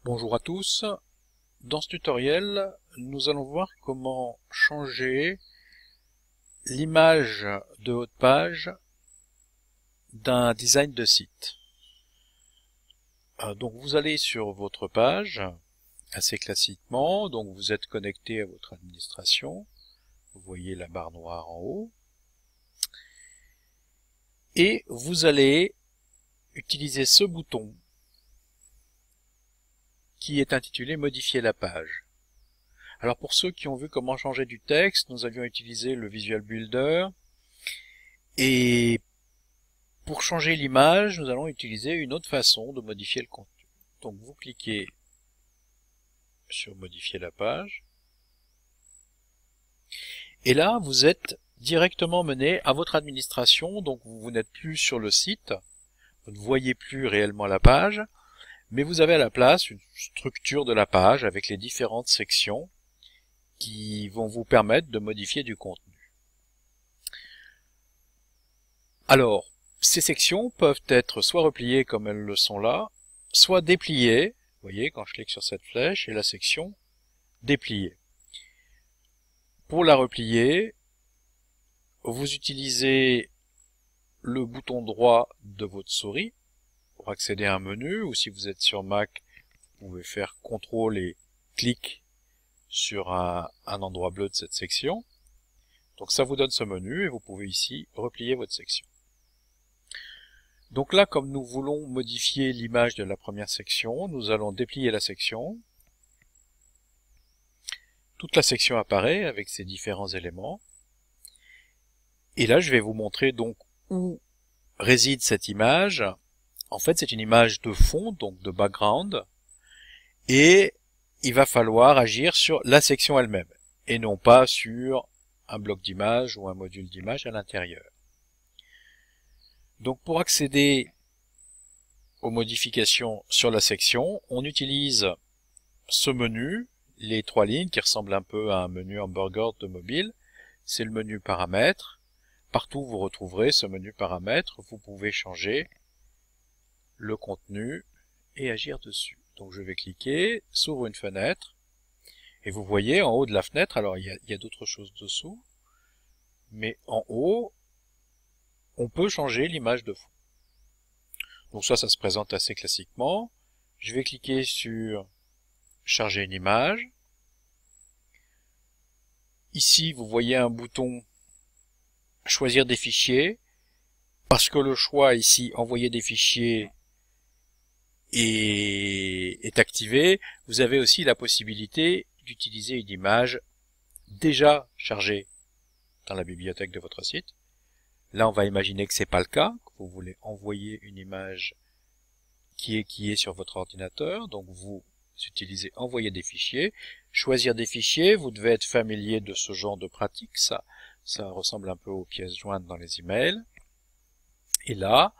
Bonjour à tous. Dans ce tutoriel, nous allons voir comment changer l'image de haut de page d'un design de site. Donc vous allez sur votre page, assez classiquement, donc vous êtes connecté à votre administration, vous voyez la barre noire en haut, et vous allez utiliser ce bouton qui est intitulé Modifier la page. Alors pour ceux qui ont vu comment changer du texte, nous avions utilisé le Visual Builder, et pour changer l'image, nous allons utiliser une autre façon de modifier le contenu. Donc vous cliquez sur Modifier la page, et là vous êtes directement mené à votre administration, donc vous n'êtes plus sur le site, vous ne voyez plus réellement la page, mais vous avez à la place une structure de la page avec les différentes sections qui vont vous permettre de modifier du contenu. Alors, ces sections peuvent être soit repliées comme elles le sont là, soit dépliées. Vous voyez, quand je clique sur cette flèche, et la section dépliée. Pour la replier, vous utilisez le bouton droit de votre souris pour accéder à un menu, ou si vous êtes sur Mac, vous pouvez faire CTRL et clic sur un endroit bleu de cette section. Donc ça vous donne ce menu et vous pouvez ici replier votre section. Donc là, comme nous voulons modifier l'image de la première section, nous allons déplier la section. Toute la section apparaît avec ses différents éléments. Et là, je vais vous montrer donc où réside cette image. En fait, c'est une image de fond, donc de background. Et il va falloir agir sur la section elle-même, et non pas sur un bloc d'image ou un module d'image à l'intérieur. Donc pour accéder aux modifications sur la section, on utilise ce menu, les trois lignes qui ressemblent un peu à un menu hamburger de mobile. C'est le menu paramètres. Partout vous retrouverez ce menu paramètres. Vous pouvez changer le contenu et agir dessus. Donc je vais cliquer, s'ouvre une fenêtre, et vous voyez en haut de la fenêtre, alors il y a d'autres choses dessous, mais en haut, on peut changer l'image de fond. Donc ça se présente assez classiquement. Je vais cliquer sur charger une image. Ici, vous voyez un bouton choisir des fichiers. Parce que le choix ici, envoyer des fichiers, est activé, vous avez aussi la possibilité d'utiliser une image déjà chargée dans la bibliothèque de votre site. Là, on va imaginer que c'est pas le cas, que vous voulez envoyer une image qui est sur votre ordinateur. Donc vous utilisez envoyer des fichiers, choisir des fichiers. Vous devez être familier de ce genre de pratique. Ça ressemble un peu aux pièces jointes dans les emails. Et là,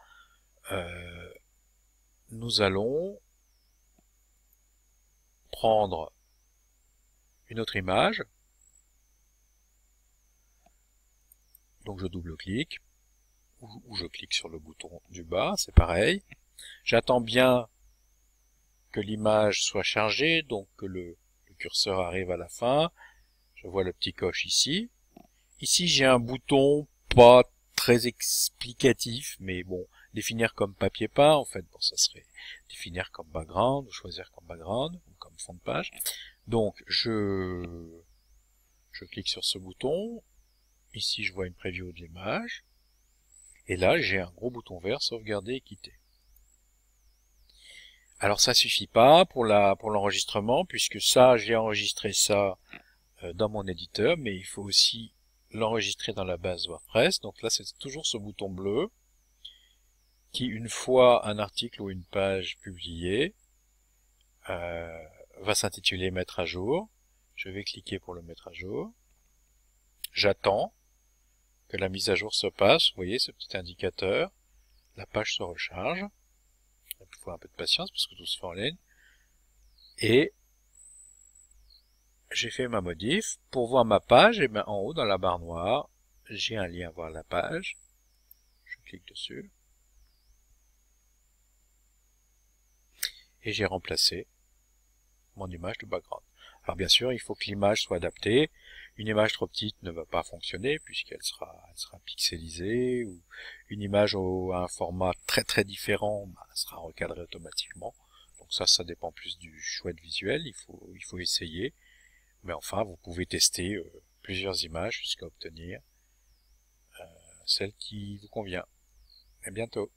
nous allons prendre une autre image. Donc je double-clique, ou je clique sur le bouton du bas, c'est pareil. J'attends bien que l'image soit chargée, donc que le curseur arrive à la fin. Je vois le petit coche ici. Ici j'ai un bouton pas très explicatif, mais bon, définir comme papier peint, en fait, bon, ça serait définir comme background, ou choisir comme background, ou comme fond de page. Donc je clique sur ce bouton. Ici, je vois une preview de l'image. Et là, j'ai un gros bouton vert, sauvegarder et quitter. Alors, ça suffit pas pour l'enregistrement, puisque ça, j'ai enregistré ça dans mon éditeur, mais il faut aussi l'enregistrer dans la base WordPress. Donc là, c'est toujours ce bouton bleu qui, une fois un article ou une page publiée, va s'intituler Mettre à jour. Je vais cliquer pour le mettre à jour. J'attends que la mise à jour se passe. Vous voyez ce petit indicateur. La page se recharge. Il faut un peu de patience parce que tout se fait en ligne. Et j'ai fait ma modif. Pour voir ma page, et bien en haut dans la barre noire, j'ai un lien vers la page. Je clique dessus. Et j'ai remplacé mon image de background. Alors bien sûr, il faut que l'image soit adaptée. Une image trop petite ne va pas fonctionner puisqu'elle sera pixelisée, ou une image à un format très très différent sera recadrée automatiquement. Donc ça dépend plus du choix de visuel, il faut essayer. Mais enfin, vous pouvez tester plusieurs images jusqu'à obtenir celle qui vous convient. À bientôt.